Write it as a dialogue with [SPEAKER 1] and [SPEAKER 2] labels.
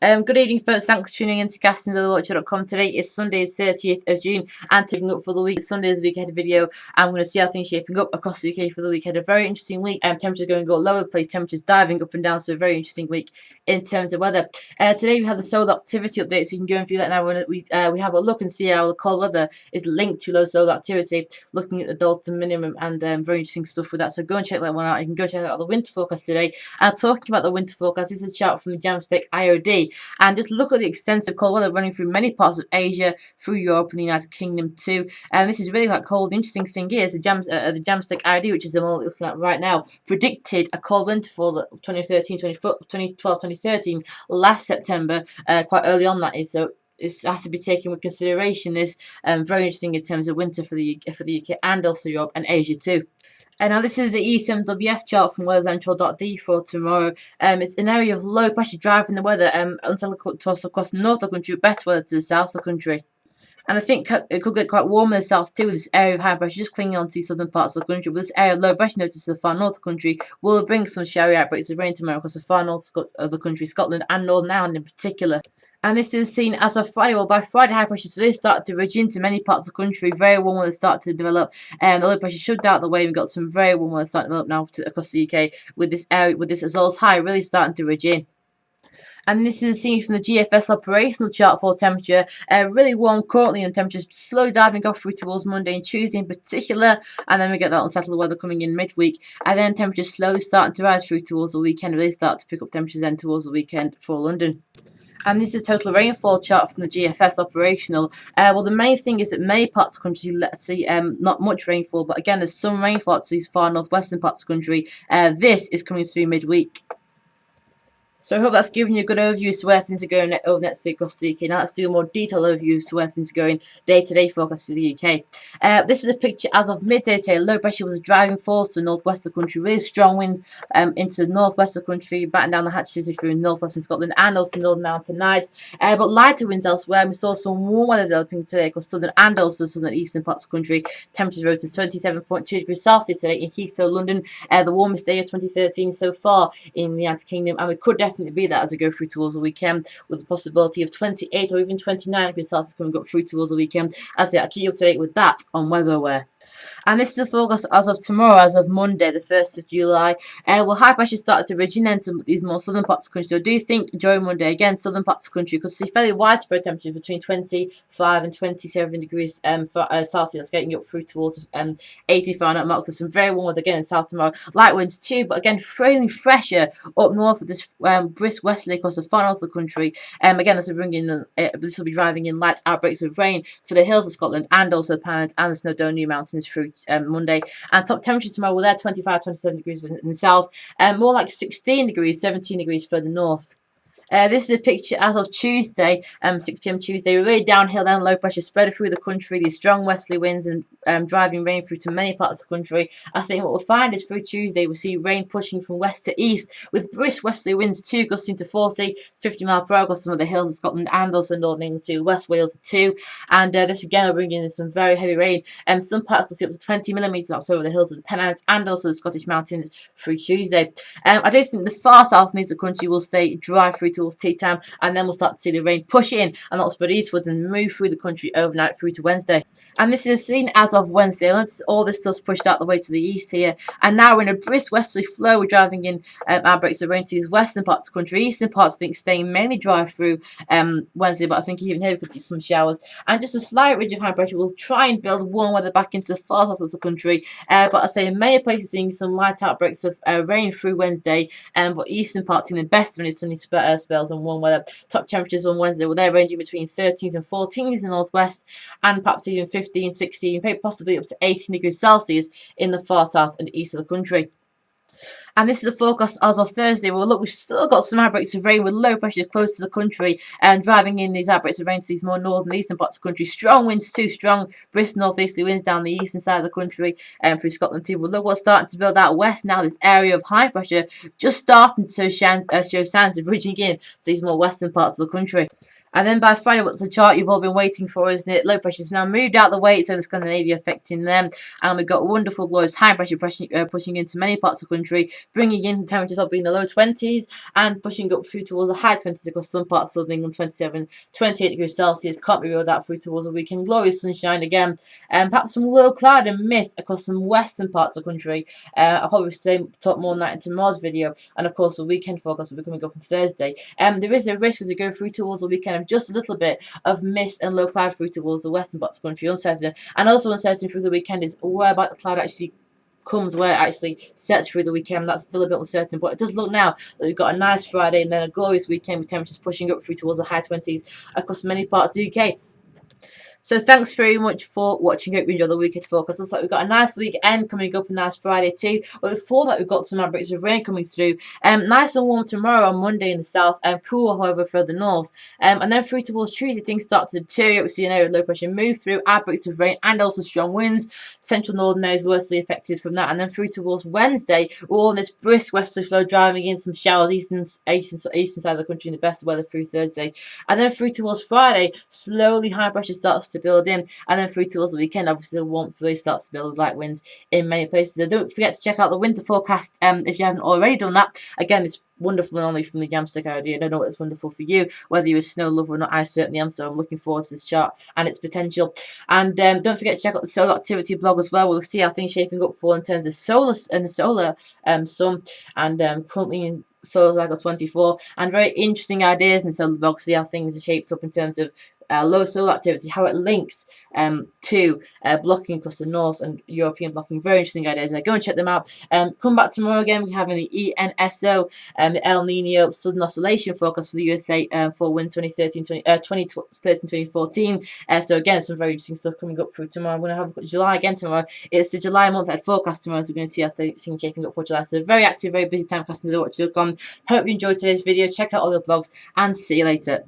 [SPEAKER 1] Good evening, folks. Thanks for tuning in to CastingTheWatcher.com. Today is Sunday, 30th of June, and taking up for the week. Sunday's week ahead video. I'm going to see how things are shaping up across the UK for the week ahead. A very interesting week. Temperatures going to go all over the place. Temperatures diving up and down. So a very interesting week in terms of weather. Today we have the solar activity update, so you can go and view that now. We have a look and see how the cold weather is linked to low solar activity. Looking at the Dalton minimum and very interesting stuff with that. So go and check that one out. You can go check out the winter forecast today. Talking about the winter forecast, this is a chart from the Jamstack IOD. And just look at the extensive cold weather running through many parts of Asia, through Europe and the United Kingdom too. And this is really quite cold. The interesting thing is the Jamstack ID, which is the one we're looking at right now, predicted a cold winter for 2012, 2013 last September, quite early on that is. So this has to be taken with consideration. This very interesting in terms of winter for the UK and also Europe and Asia too. And now this is the ECMWF chart from weathercentral.d for tomorrow. It's an area of low pressure driving the weather unsettled to us across the north of the country, better weather to the south of the country. And I think it could get quite warm in the south too, with this area of high pressure just clinging on to the southern parts of the country. But this area of low pressure notice to the far north of the country will bring some showery outbreaks of rain tomorrow across the far north of the country, Scotland and Northern Ireland in particular. And this is seen as of Friday. Well, by Friday, high pressures really started to ridge into many parts of the country. Very warm weather started to develop, and the low pressure shoved out the way. We've got some very warm weather starting to develop now across the UK, with this area, with this Azores high really starting to ridge in. And this is seen from the GFS operational chart for temperature. Really warm currently, and temperatures slowly diving off through towards Monday and Tuesday in particular. And then we get that unsettled weather coming in midweek. And then temperatures slowly starting to rise through towards the weekend. Really start to pick up temperatures then towards the weekend for London. And this is a total rainfall chart from the GFS operational. Well, the main thing is that many parts of the country, let's see, not much rainfall, but again, there's some rainfall to these far northwestern parts of the country. This is coming through midweek. So I hope that's given you a good overview as to where things are going over next week across the UK. Now let's do a more detailed overview as to where things are going day-to-day forecast for the UK. This is a picture as of midday today. Low pressure was a driving force to the northwest of the country. Really strong winds into the northwest of the country, batting down the hatches through northwestern Scotland and also Northern Ireland tonight. But lighter winds elsewhere. We saw some warm weather developing today across southern and also southern and eastern parts of the country. Temperatures rose to 27.2 degrees Celsius today in Heathrow, London. The warmest day of 2013 so far in the United Kingdom, and we could definitely be that as we go through towards the weekend, with the possibility of 28 or even 29 degrees Celsius coming up through towards the weekend. As I say, I'll keep you up to date with that on WeatherAware. And this is the forecast as of tomorrow, as of Monday, the 1st of July. Well, high pressure started to ridge in into these more southern parts of the country. So I do think during Monday, again, southern parts of the country, you could see fairly widespread temperatures between 25 and 27 degrees Celsius, getting up through towards 80 Fahrenheit marks. So some very warm weather again in south tomorrow. Light winds too, but again, fairly fresher up north with this brisk westerly across the far north of the country. Again, this will be driving in light outbreaks of rain for the hills of Scotland and also the Pennines and the Snowdonia Mountains through Monday. And top temperatures tomorrow, well, they're 25, 27 degrees in the south, and more like 16 degrees, 17 degrees further north. This is a picture as of Tuesday, 6 p.m. Tuesday. Really downhill, then low pressure spread through the country. These strong westerly winds and driving rain through to many parts of the country. I think what we'll find is through Tuesday we'll see rain pushing from west to east, with brisk westerly winds too, gusting to 40, 50 miles per hour across some of the hills of Scotland and also Northern England too, West Wales too. And this again will bring in some very heavy rain. Some parts will see up to 20 millimetres over the hills of the Pennines and also the Scottish mountains through Tuesday. I do think the far south of the country will stay dry through towards tea time, and then we'll start to see the rain push in and that'll spread eastwards and move through the country overnight through to Wednesday. And this is seen as of Wednesday. All this stuff's pushed out the way to the east here, and now we're in a brisk westerly flow. We're driving in outbreaks of rain to these western parts of the country. Eastern parts I think staying mainly dry through Wednesday, but I think even here we could see some showers, and just a slight ridge of high pressure will try and build warm weather back into the far south of the country. But I say in many places seeing some light outbreaks of rain through Wednesday, but eastern parts seeing the best of any sunny spells and warm weather. Top temperatures on Wednesday, well, they're ranging between 13s and 14s in the northwest, and perhaps even 15, 16, possibly up to 18 degrees Celsius in the far south and east of the country. And this is the forecast as of Thursday. Well, look, we've still got some outbreaks of rain with low pressure close to the country and driving in these outbreaks of rain to these more northern and eastern parts of the country. Strong winds too, strong brisk northeasterly winds down the eastern side of the country and through Scotland too. But look what's starting to build out west now. This area of high pressure just starting to show signs of ridging in to these more western parts of the country. And then by Friday, what's the chart you've all been waiting for, isn't it? Low pressure's now moved out the way. It's over Scandinavia, affecting them. And we've got wonderful glorious high pressure pushing into many parts of the country, bringing in temperatures up in the low 20s and pushing up through towards the high 20s across some parts of Southern England, 27, 28 degrees Celsius. Can't be ruled out through towards the weekend. Glorious sunshine again. And perhaps some low cloud and mist across some western parts of the country. I'll probably talk more on that in tomorrow's video. And of course, the weekend forecast will be coming up on Thursday. There is a risk as we go through towards the weekend of just a little bit of mist and low cloud through towards the western parts of the country, uncertain. And also uncertain through the weekend is where about the cloud actually comes, where it actually sets through the weekend. That's still a bit uncertain, but it does look now that we've got a nice Friday and then a glorious weekend with temperatures pushing up through towards the high 20s across many parts of the UK. So thanks very much for watching. Hope you enjoy the weekend forecast. Looks like we've got a nice weekend coming up, a nice Friday too. But before that, we've got some outbreaks of rain coming through. Nice and warm tomorrow on Monday in the south, cool however further north. And then through towards Tuesday, things start to deteriorate. We see an area of low pressure move through, outbreaks of rain and also strong winds. Central northern areas worstly affected from that. And then through towards Wednesday, we're all in this brisk westerly flow driving in some showers eastern side of the country in the best weather through Thursday. And then through towards Friday, slowly high pressure starts to build in, and then through towards the weekend, obviously the warmth really starts to build with light winds in many places. So don't forget to check out the winter forecast if you haven't already done that. Again, it's wonderful and only from the Jamstack idea. I don't know what's wonderful for you, whether you're a snow lover or not. I certainly am, so I'm looking forward to this chart and its potential. And don't forget to check out the solar activity blog as well. We'll see how things shaping up for in terms of solar and the solar sun, and currently in solar cycle 24, and very interesting ideas in solar blog. See how things are shaped up in terms of low solar activity, how it links to blocking across the north and European blocking. Very interesting ideas. Go and check them out. Come back tomorrow again. We're having the ENSO, the El Nino Southern Oscillation forecast for the USA for winter 2013-2014. So again, some very interesting stuff coming up through tomorrow. I'm going to have a look at July again tomorrow. It's the July month-ahead forecast tomorrow, so we're going to see how things shaping up for July. So very active, very busy time casting to watch. Hope you enjoyed today's video. Check out all the blogs and see you later.